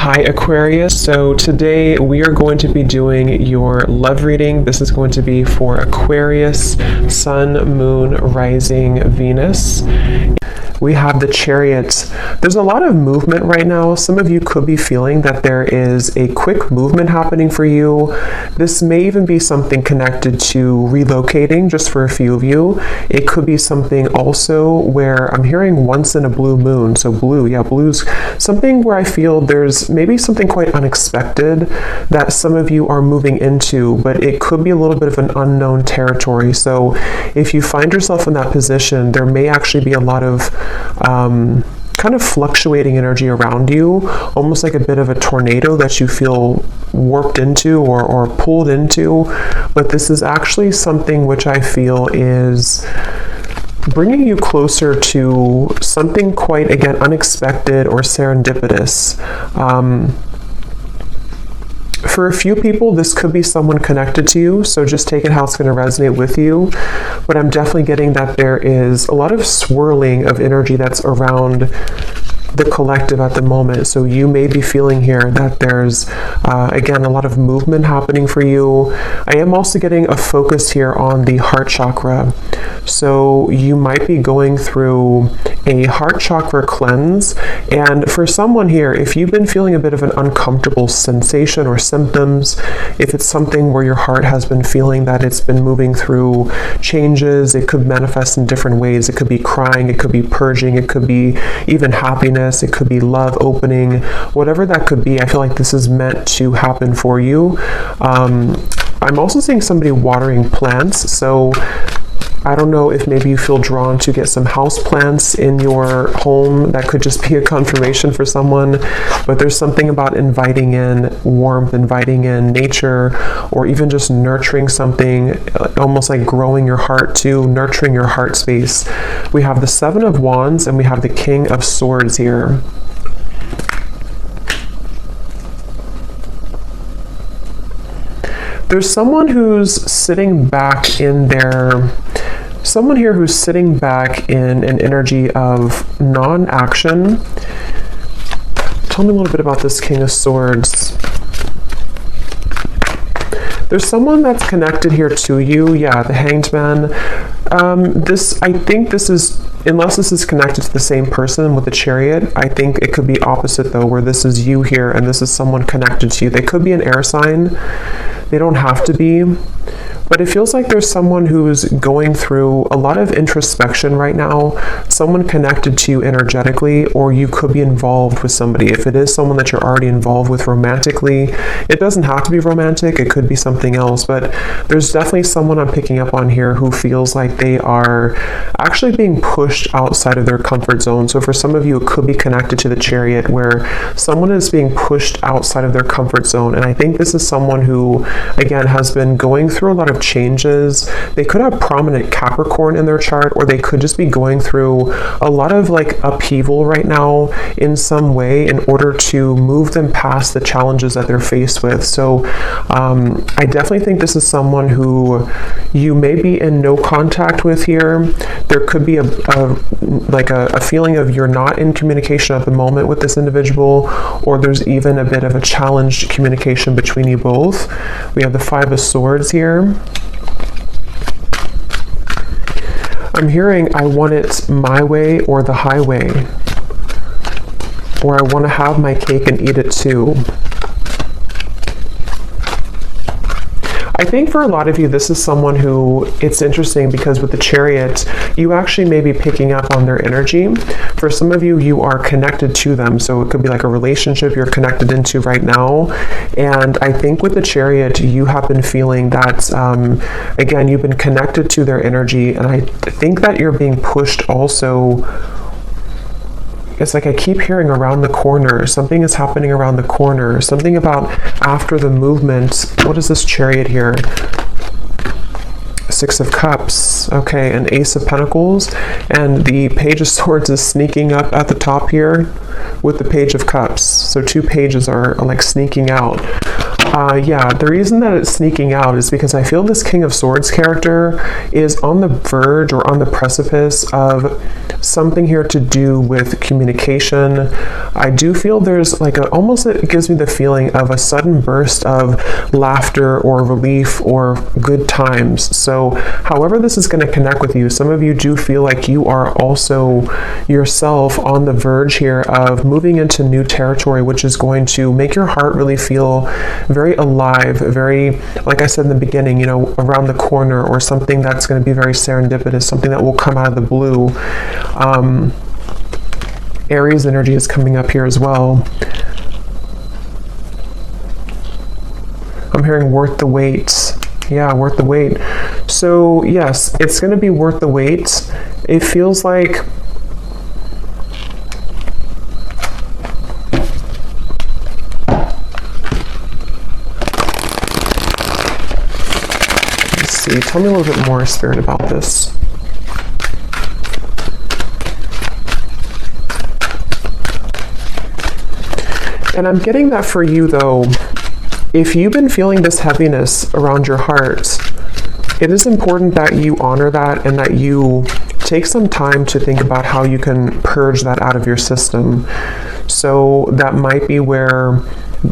Hi Aquarius, so today we are going to be doing your love reading. This is going to be for Aquarius, Sun, Moon, Rising, Venus. We have the Chariot. There's a lot of movement right now. Some of you could be feeling that there is a quick movement happening for you. This may even be something connected to relocating, just for a few of you. It could be something also where I'm hearing once in a blue moon. So blue, yeah, blue's something where I feel there's maybe something quite unexpected that some of you are moving into, but it could be a little bit of an unknown territory. So if you find yourself in that position, there may actually be a lot of kind of fluctuating energy around you, almost like a bit of a tornado that you feel warped into or pulled into. But this is actually something which I feel is bringing you closer to something quite, again, unexpected or serendipitous. For a few people, this could be someone connected to you, so just take it how it's going to resonate with you. But I'm definitely getting that there is a lot of swirling of energy that's around the collective at the moment. So you may be feeling here that there's, again, a lot of movement happening for you. I am also getting a focus here on the heart chakra. So you might be going through a heart chakra cleanse. And for someone here, if you've been feeling a bit of an uncomfortable sensation or symptoms, if it's something where your heart has been feeling that it's been moving through changes, it could manifest in different ways. It could be crying, it could be purging, it could be even happiness, it could be love opening, whatever that could be. I feel like this is meant to happen for you. I'm also seeing somebody watering plants. So I don't know if maybe you feel drawn to get some house plants in your home. That could just be a confirmation for someone, but there's something about inviting in warmth, inviting in nature, or even just nurturing something, almost like growing your heart too, nurturing your heart space. We have the Seven of Wands and we have the King of Swords here. There's someone who's sitting back in their someone here who's sitting back in an energy of non-action. Tell me a little bit about this King of Swords. There's someone that's connected here to you. Yeah, the Hanged Man. I think this is, unless this is connected to the same person with the Chariot, I think it could be opposite though, where this is you here and this is someone connected to you. They could be an air sign. They don't have to be. But it feels like there's someone who's going through a lot of introspection right now, someone connected to you energetically, or you could be involved with somebody. If it is someone that you're already involved with romantically, it doesn't have to be romantic, it could be something else, but there's definitely someone I'm picking up on here who feels like they are actually being pushed outside of their comfort zone. So for some of you, it could be connected to the Chariot, where someone is being pushed outside of their comfort zone. And I think this is someone who, again, has been going through a lot of changes. They could have prominent Capricorn in their chart, or they could just be going through a lot of like upheaval right now in some way in order to move them past the challenges that they're faced with. So I definitely think this is someone who you may be in no contact with here. There could be a feeling of you're not in communication at the moment with this individual, or there's even a bit of a challenged communication between you both. We have the Five of Swords here. I'm hearing I want it my way or the highway, or I want to have my cake and eat it too. I think for a lot of you, this is someone who, it's interesting because with the Chariot, you actually may be picking up on their energy. For some of you, you are connected to them. So it could be like a relationship you're connected into right now. And I think with the Chariot, you have been feeling that, again, you've been connected to their energy. And I think that you're being pushed also. It's like I keep hearing around the corner. Something is happening around the corner. Something about after the movement. What is this Chariot here? Six of Cups. Okay, an Ace of Pentacles. And the Page of Swords is sneaking up at the top here with the Page of Cups. So two pages are like sneaking out. Yeah, the reason that it's sneaking out is because I feel this King of Swords character is on the verge or on the precipice of something here to do with communication. I do feel there's like almost it gives me the feeling of a sudden burst of laughter or relief or good times. So however this is going to connect with you, some of you do feel like you are also yourself on the verge here of moving into new territory, which is going to make your heart really feel very alive, very, like I said in the beginning, you know, around the corner, or something that's going to be very serendipitous, something that will come out of the blue. Aries energy is coming up here as well. I'm hearing worth the wait. Yeah, worth the wait. So yes, it's going to be worth the wait. It feels like tell me a little bit more, Spirit, about this. And I'm getting that for you, though, if you've been feeling this heaviness around your heart, it is important that you honor that and that you take some time to think about how you can purge that out of your system. So that might be where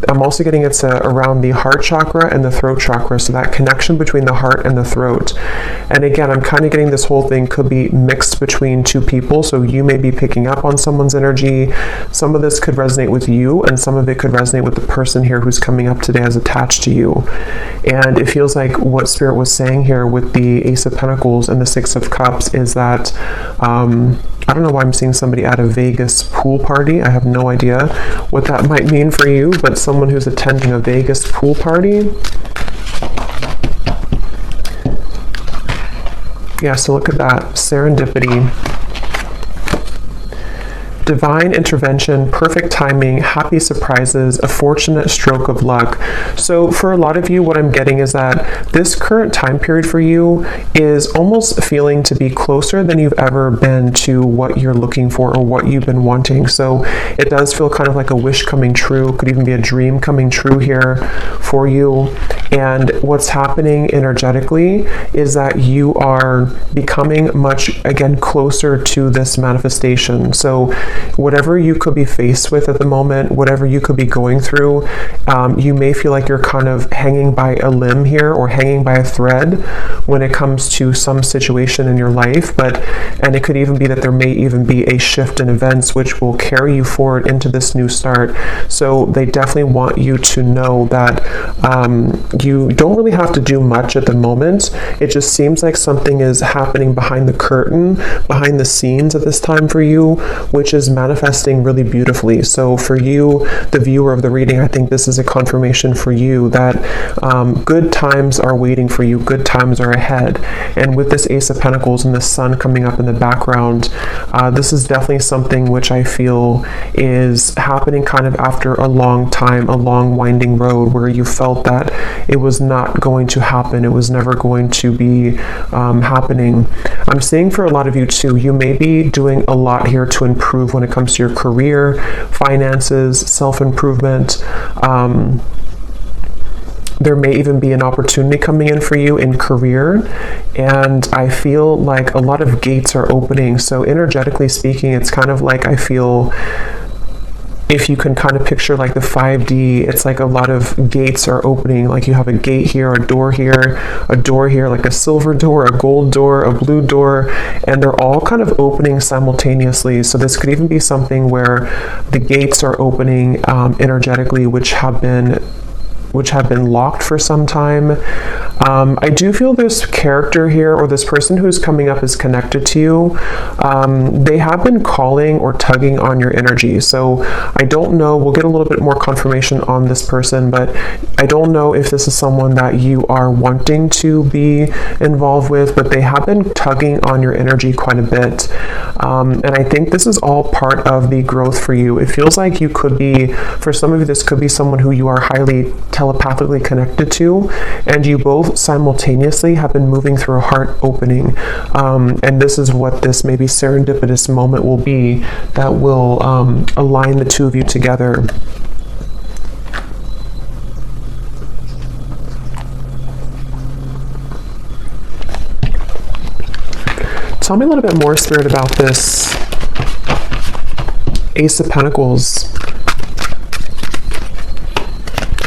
I'm also getting it's around the heart chakra and the throat chakra, so that connection between the heart and the throat. And again, I'm kind of getting this whole thing could be mixed between two people, so you may be picking up on someone's energy. Some of this could resonate with you, and some of it could resonate with the person here who's coming up today as attached to you. And it feels like what Spirit was saying here with the Ace of Pentacles and the Six of Cups is that I don't know why I'm seeing somebody at a Vegas pool party. I have no idea what that might mean for you, but someone who's attending a Vegas pool party. Yeah, so look at that. Serendipity. Divine intervention, perfect timing, happy surprises, a fortunate stroke of luck. So for a lot of you, what I'm getting is that this current time period for you is almost feeling to be closer than you've ever been to what you're looking for or what you've been wanting. So it does feel kind of like a wish coming true, could even be a dream coming true here for you. And what's happening energetically is that you are becoming much, again, closer to this manifestation. So whatever you could be faced with at the moment, whatever you could be going through, you may feel like you're kind of hanging by a limb here or hanging by a thread when it comes to some situation in your life. And it could even be that there may even be a shift in events which will carry you forward into this new start. So they definitely want you to know that you don't really have to do much at the moment. It just seems like something is happening behind the curtain, behind the scenes at this time for you, which is manifesting really beautifully. So for you, the viewer of the reading, I think this is a confirmation for you that good times are waiting for you, good times are ahead. And with this Ace of Pentacles and the Sun coming up in the background, this is definitely something which I feel is happening kind of after a long time, a long winding road where you felt that it was not going to happen, it was never going to be happening. I'm seeing for a lot of you too, you may be doing a lot here to improve when it comes to your career, finances, self-improvement. There may even be an opportunity coming in for you in career, and I feel like a lot of gates are opening. So energetically speaking, it's kind of like I feel, if you can kind of picture like the 5D, it's like a lot of gates are opening. Like you have a gate here, a door here, like a silver door, a gold door, a blue door, and they're all kind of opening simultaneously. So this could even be something where the gates are opening energetically, which have been locked for some time. I do feel this character here, or this person who's coming up, is connected to you. They have been calling or tugging on your energy. So I don't know, we'll get a little bit more confirmation on this person, but I don't know if this is someone that you are wanting to be involved with, but they have been tugging on your energy quite a bit. And I think this is all part of the growth for you. It feels like you could be, for some of you, this could be someone who you are highly telepathically connected to, and you both simultaneously have been moving through a heart opening, and this is what this maybe serendipitous moment will be that will align the two of you together. Tell me a little bit more, Spirit, about this Ace of Pentacles.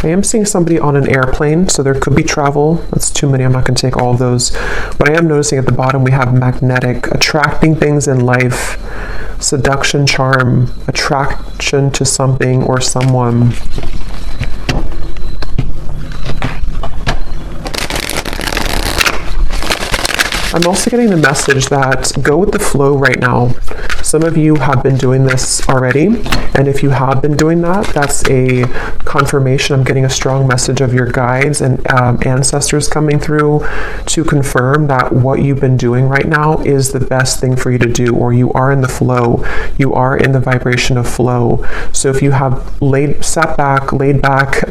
I am seeing somebody on an airplane, so there could be travel. That's too many. I'm not going to take all of those. But I am noticing at the bottom we have magnetic, attracting things in life, seduction, charm, attraction to something or someone. I'm also getting the message that go with the flow right now. Some of you have been doing this already, and if you have been doing that, that's a confirmation. I'm getting a strong message of your guides and ancestors coming through to confirm that what you've been doing right now is the best thing for you to do, or you are in the flow. You are in the vibration of flow. So if you have laid back,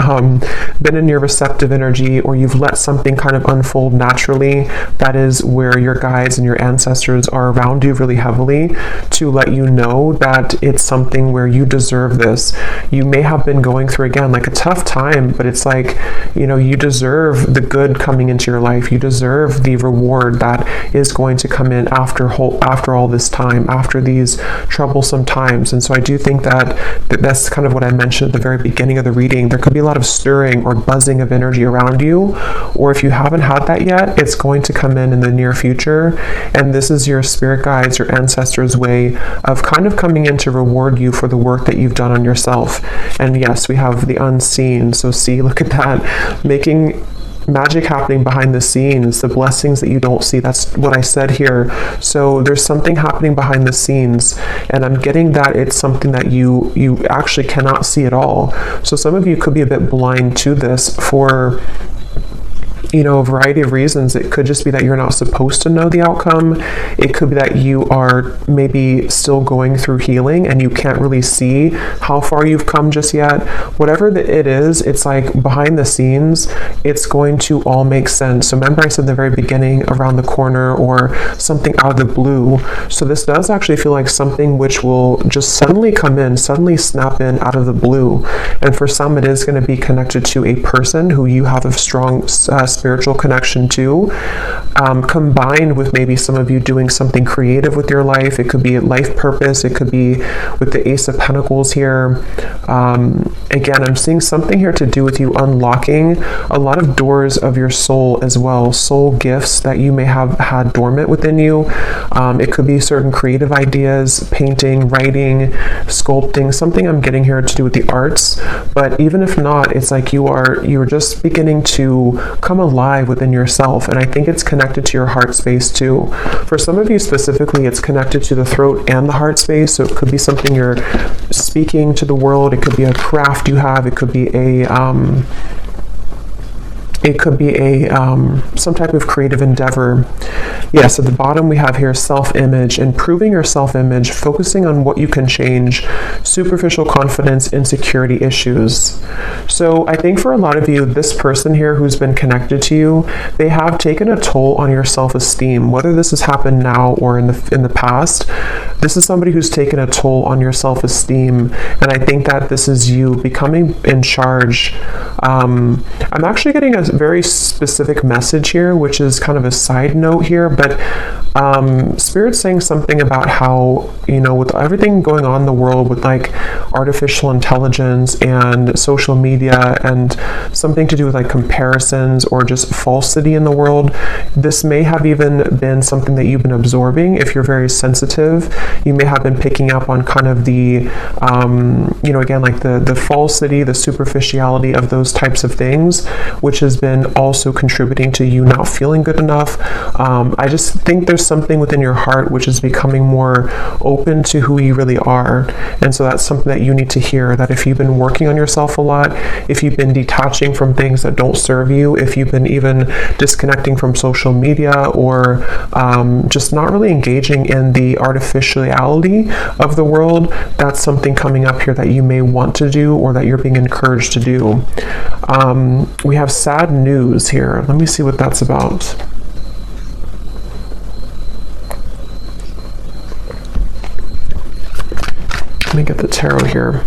been in your receptive energy, or you've let something kind of unfold naturally, that is where your guides and your ancestors are around you really heavily to let you know that it's something where you deserve this. You may have been going through, again, like a tough time, but it's like, you know, you deserve the good coming into your life. You deserve the reward that is going to come in after all this time, after these troublesome times. And so I do think that's kind of what I mentioned at the very beginning of the reading. There could be a lot of stirring or buzzing of energy around you, or if you haven't had that yet, it's going to come in the near future. And this is your spirit guides, your ancestors' way of kind of coming in to reward you for the work that you've done on yourself. And yes, we have the unseen. So see, look at that, making magic happening behind the scenes, the blessings that you don't see. That's what I said here. So there's something happening behind the scenes, and I'm getting that it's something that you actually cannot see at all. So some of you could be a bit blind to this for, you know, a variety of reasons. It could just be that you're not supposed to know the outcome. It could be that you are maybe still going through healing and you can't really see how far you've come just yet. Whatever it is, it's like behind the scenes, it's going to all make sense. So remember I said in the very beginning, around the corner or something out of the blue. So this does actually feel like something which will just suddenly come in, suddenly snap in out of the blue. And for some, it is going to be connected to a person who you have a strong spiritual connection to, combined with maybe some of you doing something creative with your life. It could be a life purpose. It could be with the Ace of Pentacles here. Again, I'm seeing something here to do with you unlocking a lot of doors of your soul as well, soul gifts that you may have had dormant within you. It could be certain creative ideas, painting, writing, sculpting, something I'm getting here to do with the arts. But even if not, it's like you're just beginning to come alive within yourself. And I think it's connected to your heart space too. For some of you specifically, it's connected to the throat and the heart space. So it could be something you're speaking to the world. It could be a craft you have. It could be some type of creative endeavor. Yes, at the bottom we have here self-image, improving your self-image, focusing on what you can change, superficial confidence, insecurity issues. So I think for a lot of you, this person here who's been connected to you, they have taken a toll on your self-esteem. Whether this has happened now or in the past, this is somebody who's taken a toll on your self-esteem. And I think that this is you becoming in charge. I'm actually getting a very specific message here, which is kind of a side note here, but Spirit's saying something about how, you know, with everything going on in the world with like artificial intelligence and social media and something to do with like comparisons or just falsity in the world, this may have even been something that you've been absorbing. If you're very sensitive, you may have been picking up on kind of the, you know, again, like the falsity, the superficiality of those types of things, which has been also contributing to you not feeling good enough. I just think there's something within your heart which is becoming more open to who you really are. And so that's something that you need to hear, that if you've been working on yourself a lot, if you've been detaching from things that don't serve you, if you've been even disconnecting from social media or just not really engaging in the artificiality of the world, that's something coming up here that you may want to do or that you're being encouraged to do. We have sad news here. Let me see what that's about. Let me get the tarot here.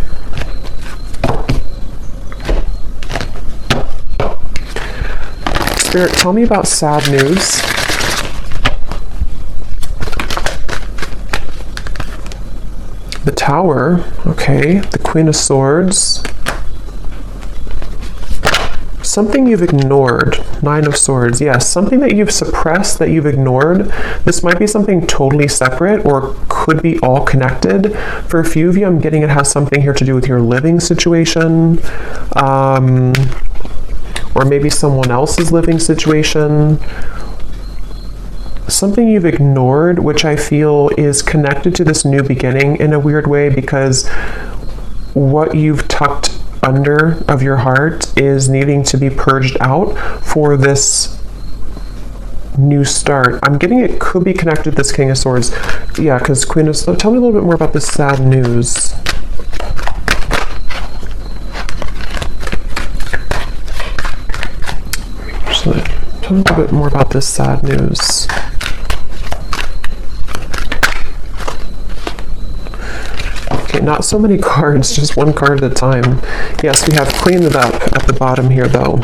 Spirit, tell me about sad news. The Tower, okay. The Queen of Swords. Something you've ignored. Nine of Swords, yes. Something that you've suppressed, that you've ignored. This might be something totally separate or could be all connected. For a few of you, I'm getting it has something here to do with your living situation. Or maybe someone else's living situation. Something you've ignored, which I feel is connected to this new beginning in a weird way, because what you've tucked under of your heart is needing to be purged out for this new start. I'm getting it could be connected to this King of Swords. Yeah, because Queen of Swords. Tell me a little bit more about this sad news. Tell me a little bit more about this sad news. Not so many cards, just one card at a time. Yes, we have cleaned it up at the bottom here, though.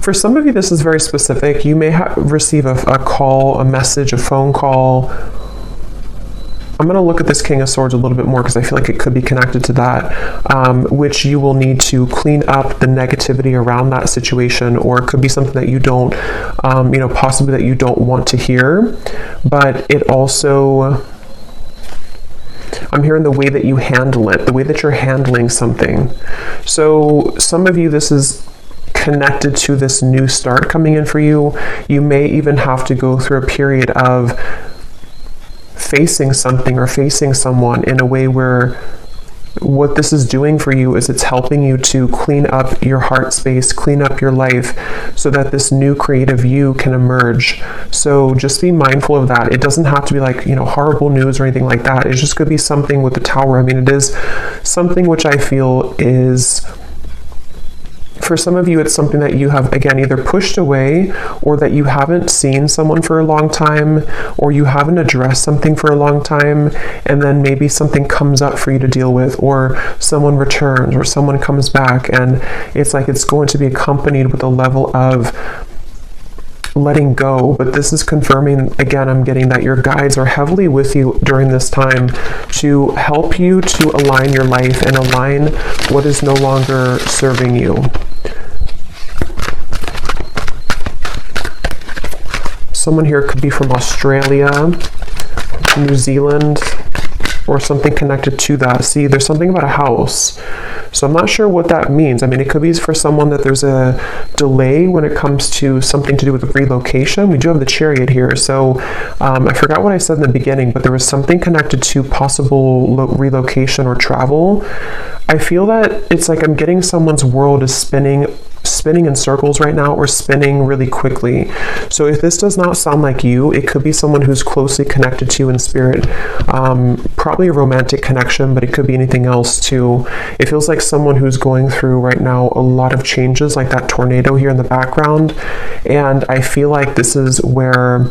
For some of you, this is very specific. You may receive a call, a message, a phone call. I'm going to look at this King of Swords a little bit more because I feel like it could be connected to that, which you will need to clean up the negativity around that situation, or it could be something that you don't, possibly that you don't want to hear. But it also... I'm hearing the way that you handle it, the way that you're handling something. So some of you, this is connected to this new start coming in for you. You may even have to go through a period of facing something or facing someone in a way where what this is doing for you is it's helping you to clean up your heart space, clean up your life, so that this new creative you can emerge. So just be mindful of that. It doesn't have to be like, horrible news or anything like that. It's just could be something with the Tower. I mean, it is something which I feel is... For some of you, it's something that you have, again, either pushed away, or that you haven't seen someone for a long time, or you haven't addressed something for a long time, and then maybe something comes up for you to deal with, or someone returns, or someone comes back, and it's like it's going to be accompanied with a level of letting go. But this is confirming, again, I'm getting that your guides are heavily with you during this time to help you to align your life and align what is no longer serving you. Someone here could be from Australia, New Zealand, or something connected to that. See, there's something about a house. So I'm not sure what that means. I mean, it could be for someone that there's a delay when it comes to something to do with relocation. We do have the Chariot here. So I forgot what I said in the beginning, but there was something connected to possible relocation or travel. I feel that it's like I'm getting someone's world is spinning in circles right now, or spinning really quickly. So if this does not sound like you, it could be someone who's closely connected to you in spirit. Probably a romantic connection, but it could be anything else too. It feels like someone who's going through right now a lot of changes, like that tornado here in the background. And I feel like this is where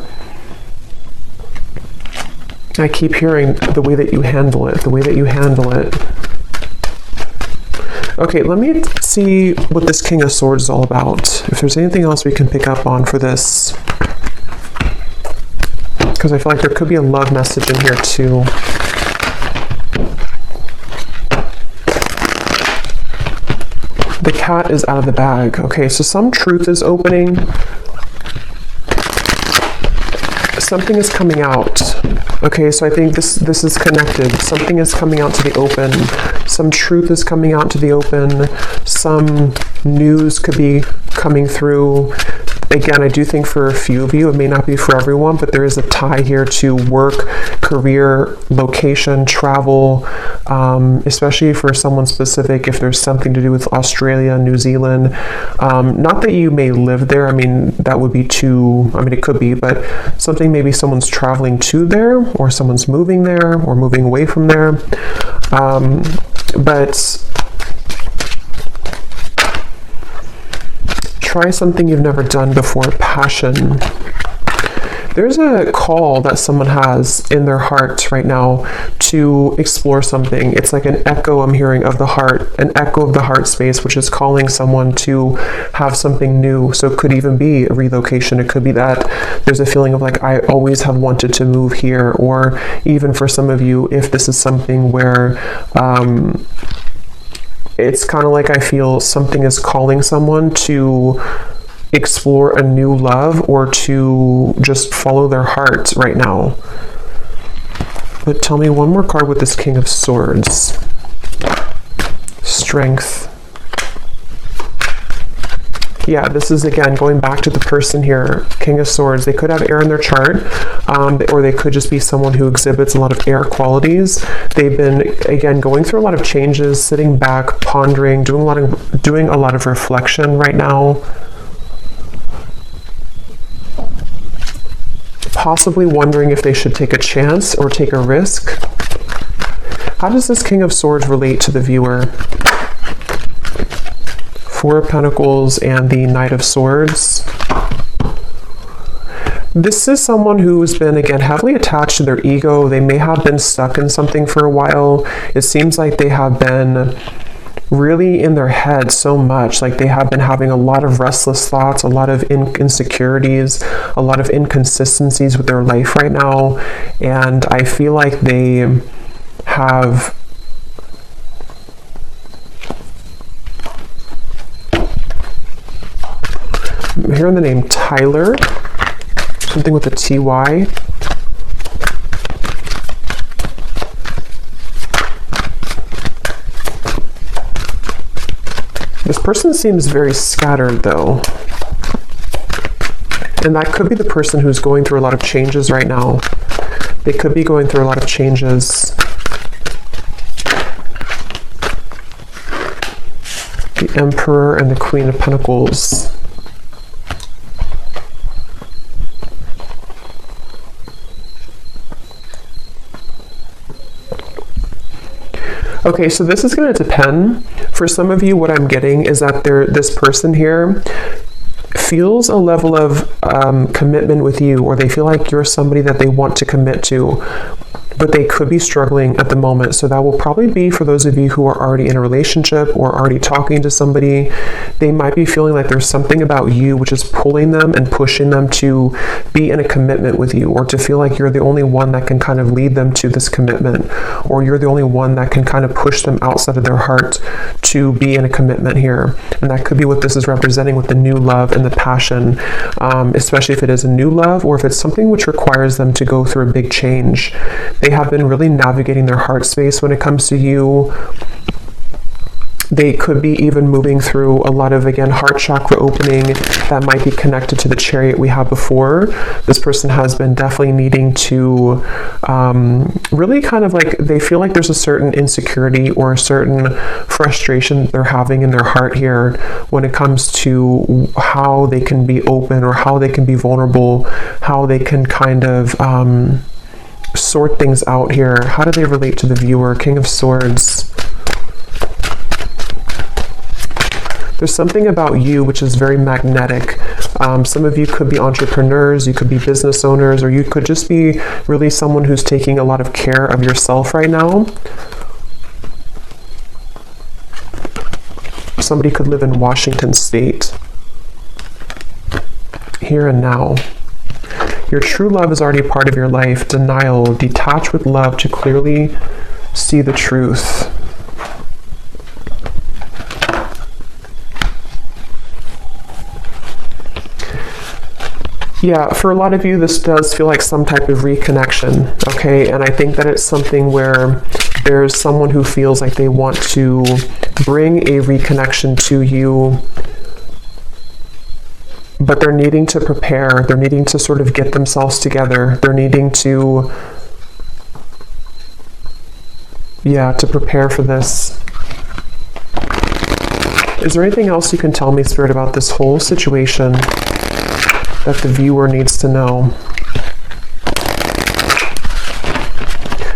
I keep hearing the way that you handle it, the way that you handle it. Okay, let me see what this King of Swords is all about. If there's anything else we can pick up on for this. Because I feel like there could be a love message in here too. The cat is out of the bag. Okay, so some truth is opening. Something is coming out. Okay, so I think this is connected. Something is coming out to the open. Some truth is coming out to the open. Some news could be coming through. Again, I do think for a few of you, it may not be for everyone, but there is a tie here to work, career, location, travel, especially for someone specific, if there's something to do with Australia, New Zealand. Not that you may live there. I mean, that would be too, I mean, it could be, but something maybe someone's traveling to there, or someone's moving there, or moving away from there. But try something you've never done before. Passion. There's a call that someone has in their heart right now to explore something. It's like an echo I'm hearing of the heart, an echo of the heart space, which is calling someone to have something new. So it could even be a relocation. It could be that there's a feeling of like, I always have wanted to move here. Or even for some of you, if this is something where it's kind of like I feel something is calling someone to explore a new love or to just follow their heart right now. But tell me one more card with this King of Swords. Strength. Yeah, this is again going back to the person here, King of Swords. They could have air in their chart, or they could just be someone who exhibits a lot of air qualities. They've been, again, going through a lot of changes, sitting back, pondering, doing a lot of reflection right now. Possibly wondering if they should take a chance or take a risk. How does this King of Swords relate to the viewer? Four of Pentacles and the Knight of Swords. This is someone who's been, again, heavily attached to their ego. They may have been stuck in something for a while. It seems like they have been really in their head so much, like they have been having a lot of restless thoughts, a lot of insecurities, a lot of inconsistencies with their life right now. And I feel like they have I'm hearing the name Tyler, something with a TY. This person seems very scattered though. And that could be the person who's going through a lot of changes right now. They could be going through a lot of changes. The Emperor and the Queen of Pentacles. Okay, so this is going to depend. For some of you, what I'm getting is that this person here feels a level of commitment with you, or they feel like you're somebody that they want to commit to, but they could be struggling at the moment. So that will probably be for those of you who are already in a relationship or already talking to somebody. They might be feeling like there's something about you which is pulling them and pushing them to be in a commitment with you, or to feel like you're the only one that can kind of lead them to this commitment, or you're the only one that can kind of push them outside of their heart to be in a commitment here. And that could be what this is representing with the new love and the passion, especially if it is a new love, or if it's something which requires them to go through a big change. They have been really navigating their heart space when it comes to you. They could be even moving through a lot of, again, heart chakra opening that might be connected to the Chariot we had before. This person has been definitely needing to really kind of like, they feel like there's a certain insecurity or a certain frustration they're having in their heart here when it comes to how they can be open or how they can be vulnerable, how they can kind of sort things out here. How do they relate to the viewer? King of Swords. There's something about you which is very magnetic. Some of you could be entrepreneurs, you could be business owners, or you could just be really someone who's taking a lot of care of yourself right now. Somebody could live in Washington State. Here and now. Your true love is already part of your life. Denial. Detach with love to clearly see the truth. Yeah, for a lot of you, this does feel like some type of reconnection, okay? And I think that it's something where there's someone who feels like they want to bring a reconnection to you, but they're needing to prepare. They're needing to sort of get themselves together. They're needing to, to prepare for this. Is there anything else you can tell me, Spirit, about this whole situation that the viewer needs to know?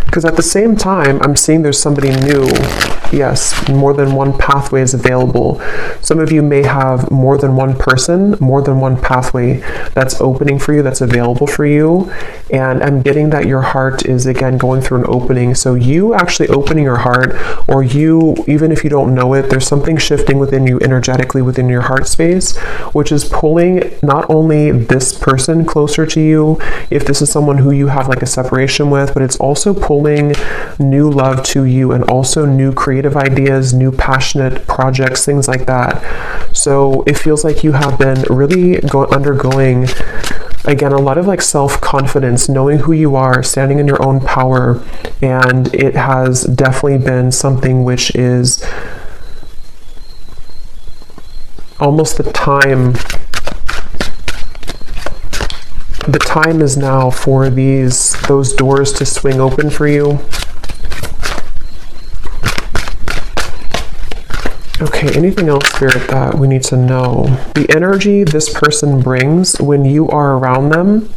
Because at the same time, I'm seeing there's somebody new Yes, more than one pathway is available. Some of you may have more than one person, more than one pathway that's opening for you, that's available for you. And I'm getting that your heart is, again, going through an opening. So you actually opening your heart, or you, even if you don't know it, there's something shifting within you energetically within your heart space, which is pulling not only this person closer to you, if this is someone who you have like a separation with, but it's also pulling new love to you, and also new creative ideas, new passionate projects, things like that. So it feels like you have been really undergoing, again, a lot of like self-confidence, knowing who you are, standing in your own power. And it has definitely been something which is almost the time is now for those doors to swing open for you. Okay, anything else, Spirit, that we need to know? The energy this person brings when you are around them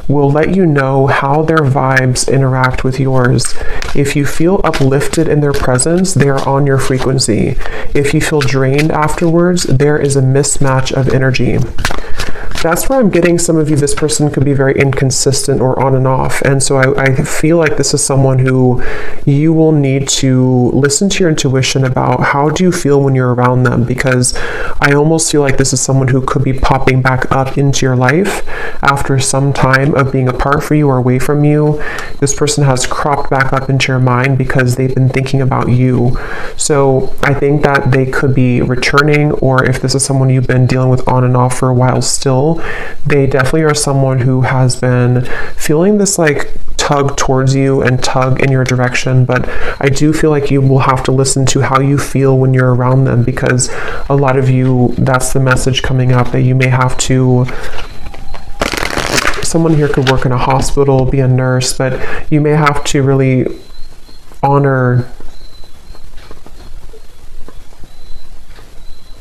will let you know how their vibes interact with yours. If you feel uplifted in their presence, they are on your frequency. If you feel drained afterwards, there is a mismatch of energy. That's where I'm getting some of you, this person could be very inconsistent or on and off. And so I feel like this is someone who you will need to listen to your intuition about how do you feel when you're around them, because I almost feel like this is someone who could be popping back up into your life after some time of being apart from you or away from you. This person has cropped back up into your mind because they've been thinking about you. So I think that they could be returning, or if this is someone you've been dealing with on and off for a while still, they definitely are someone who has been feeling this like tug towards you and tug in your direction. But I do feel like you will have to listen to how you feel when you're around them, because a lot of you, that's the message coming up, that you may have to, someone here could work in a hospital, be a nurse, but you may have to really honor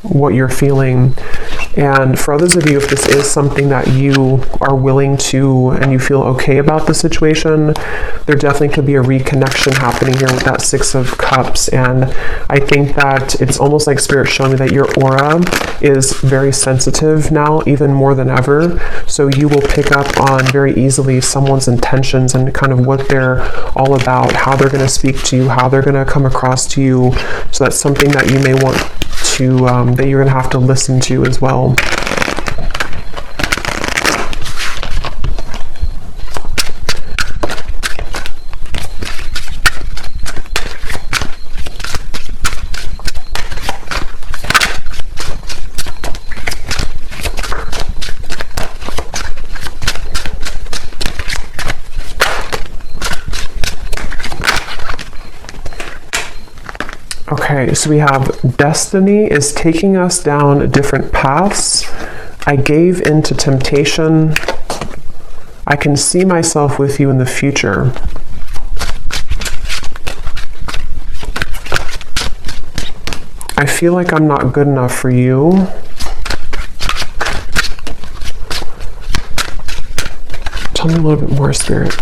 what you're feeling. And for others of you, if this is something that you are willing to and you feel okay about the situation, there definitely could be a reconnection happening here with that Six of Cups. And I think that it's almost like Spirit showing me that your aura is very sensitive now, even more than ever. So you will pick up on very easily someone's intentions and kind of what they're all about, how they're going to speak to you, how they're going to come across to you. So that's something that you may want to, that you're going to have to listen to as well. Okay, so we have destiny is taking us down different paths. I gave into temptation. I can see myself with you in the future. I feel like I'm not good enough for you. Tell me a little bit more, Spirit.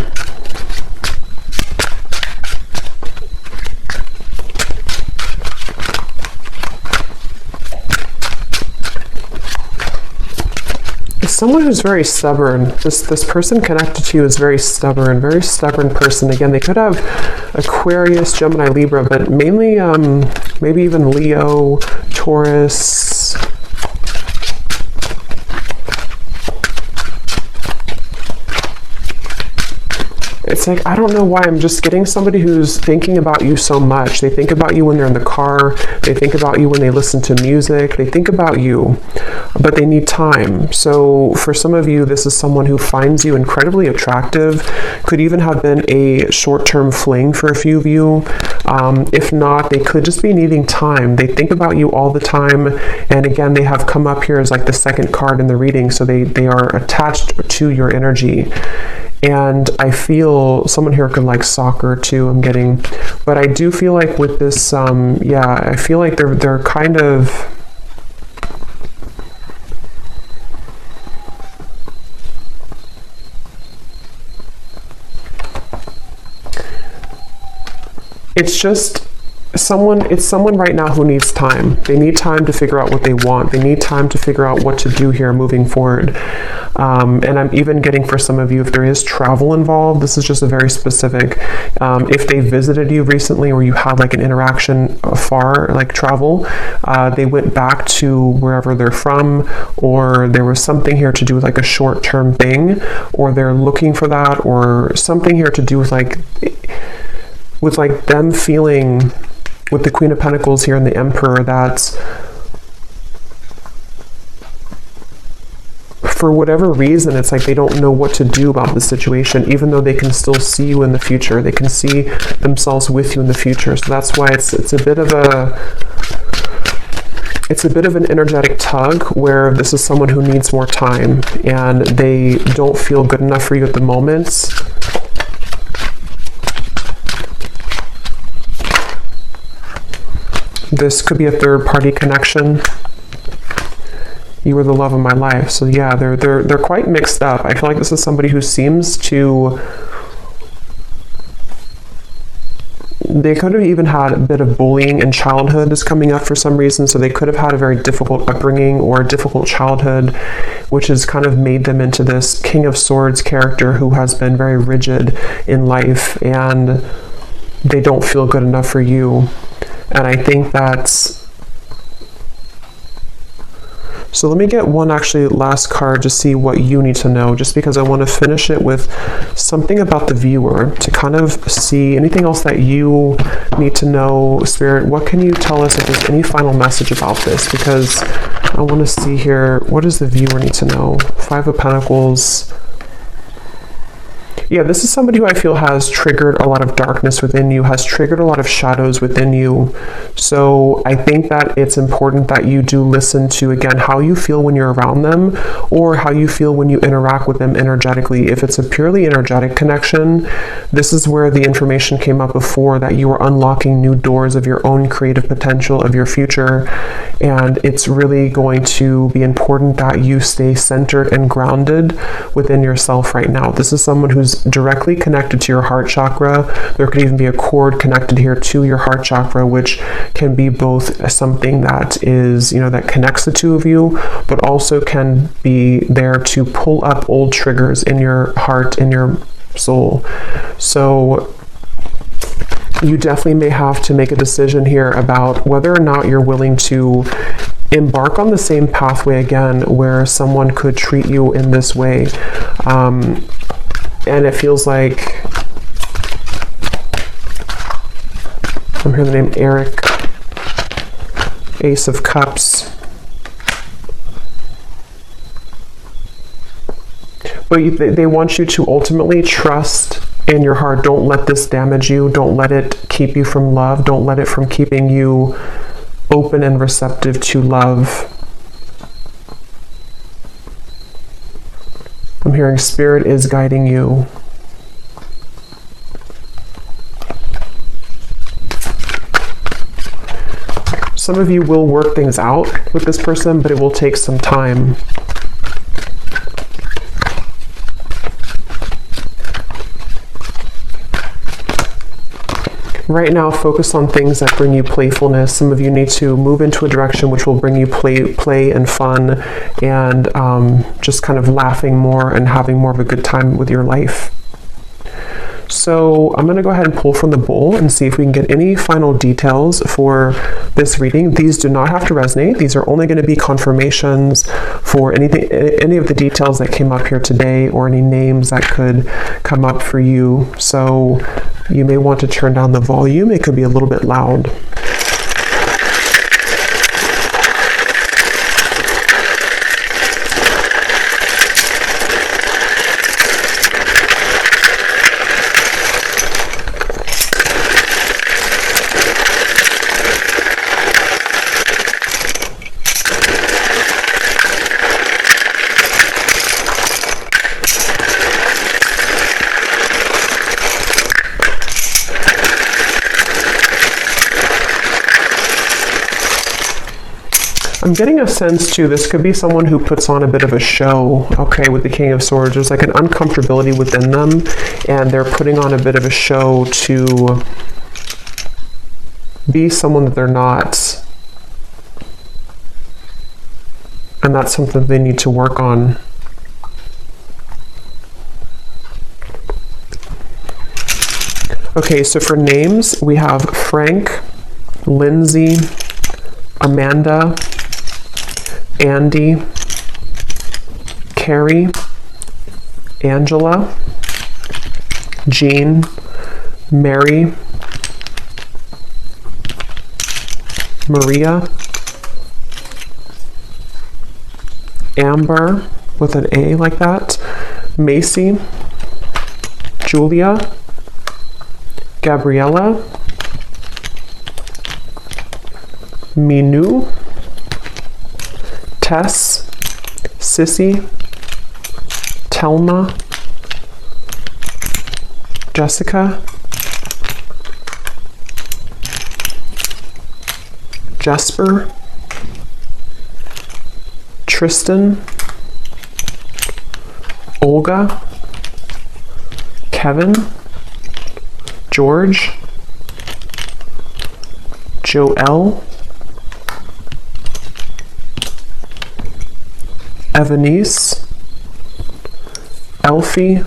Someone who's very stubborn. This person connected to you is very stubborn person. Again, they could have Aquarius, Gemini, Libra, but mainly maybe even Leo, Taurus. It's like, I don't know why, I'm just getting somebody who's thinking about you so much. They think about you when they're in the car. They think about you when they listen to music. They think about you, but they need time. So for some of you, this is someone who finds you incredibly attractive. Could even have been a short-term fling for a few of you. If not, they could just be needing time. They think about you all the time. And again, they have come up here as like the second card in the reading. So they are attached to your energy. And I feel someone here could like soccer too, I'm getting. But I do feel like with this, yeah, I feel like they're kind of, it's just, it's someone right now who needs time. They need time to figure out what they want. They need time to figure out what to do here moving forward. And I'm even getting for some of you, if there is travel involved, this is just a very specific, if they visited you recently or you had like an interaction far, like travel, they went back to wherever they're from, or there was something here to do with like a short-term thing, or they're looking for that, or something here to do with like them feeling, with the Queen of Pentacles here and the Emperor, that's for whatever reason, it's like they don't know what to do about the situation, even though they can still see you in the future. They can see themselves with you in the future. So that's why it's a bit of an energetic tug, where this is someone who needs more time and they don't feel good enough for you at the moment. This could be a third-party connection. You were the love of my life. So yeah, they're quite mixed up. I feel like this is somebody who seems to... They could have even had a bit of bullying in childhood is coming up for some reason. So they could have had a very difficult upbringing or a difficult childhood, which has kind of made them into this King of Swords character who has been very rigid in life, and they don't feel good enough for you. And I think that's... So let me get one actually last card to see what you need to know, just because I want to finish it with something about the viewer to kind of see anything else that you need to know. Spirit, what can you tell us if there's any final message about this? Because I want to see here, what does the viewer need to know? Five of Pentacles. Yeah, this is somebody who I feel has triggered a lot of darkness within you, has triggered a lot of shadows within you. So I think that it's important that you do listen to, again, how you feel when you're around them, or how you feel when you interact with them energetically. If it's a purely energetic connection, this is where the information came up before, that you are unlocking new doors of your own creative potential, of your future. And it's really going to be important that you stay centered and grounded within yourself right now. This is someone who's directly connected to your heart chakra. There could even be a cord connected here to your heart chakra, which can be both something that is, that connects the two of you, but also can be there to pull up old triggers in your heart, in your soul. So you definitely may have to make a decision here about whether or not you're willing to embark on the same pathway again, where someone could treat you in this way. And it feels like, I'm hearing the name Eric, Ace of Cups. But they want you to ultimately trust in your heart. Don't let this damage you. Don't let it keep you from love. Don't let it from keeping you open and receptive to love. I'm hearing Spirit is guiding you. Some of you will work things out with this person, but it will take some time. Right now, focus on things that bring you playfulness. Some of you need to move into a direction which will bring you play and fun, and just kind of laughing more and having more of a good time with your life. So I'm going to go ahead and pull from the bowl and see if we can get any final details for this reading. These do not have to resonate. These are only going to be confirmations for any of the details that came up here today, or any names that could come up for you. So you may want to turn down the volume. It could be a little bit loud. I'm getting a sense too, this could be someone who puts on a bit of a show, okay, with the King of Swords. There's like an uncomfortability within them, and they're putting on a bit of a show to be someone that they're not. And that's something they need to work on. Okay, so for names, we have Frank, Lindsay, Amanda, Andy, Carrie, Angela, Jean, Mary, Maria, Amber with an A like that, Macy, Julia, Gabriella, Minu, Tess, Sissy, Telma, Jessica, Jesper, Tristan, Olga, Kevin, George, Joelle, Evanice, Elfie,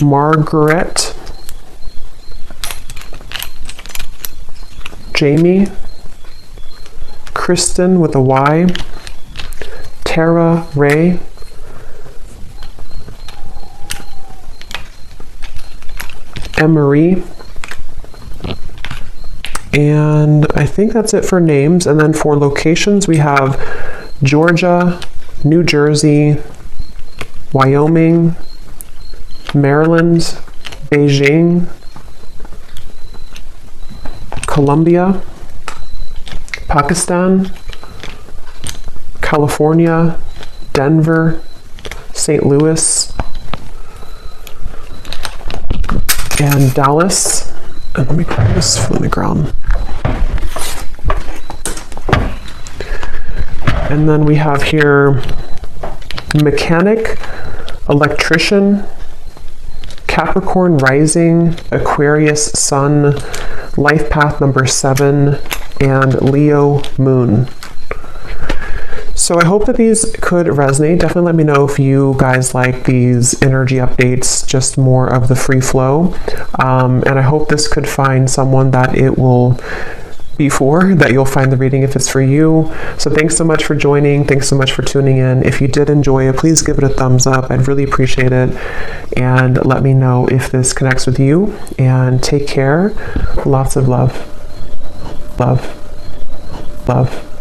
Margaret, Jamie, Kristen with a Y, Tara Ray, Emery, and I think that's it for names. And then for locations, we have Georgia, New Jersey, Wyoming, Maryland, Beijing, Colombia, Pakistan, California, Denver, St. Louis, and Dallas. And let me grab this from the ground. And then we have here mechanic, electrician, Capricorn rising, Aquarius sun, life path number 7, and Leo moon. So I hope that these could resonate. Definitely let me know if you guys like these energy updates, just more of the free flow. And I hope this could find someone that it will be for, that you'll find the reading if it's for you. So thanks so much for joining. Thanks so much for tuning in. If you did enjoy it, please give it a thumbs up. I'd really appreciate it. And let me know if this connects with you. And take care. Lots of love. Love. Love.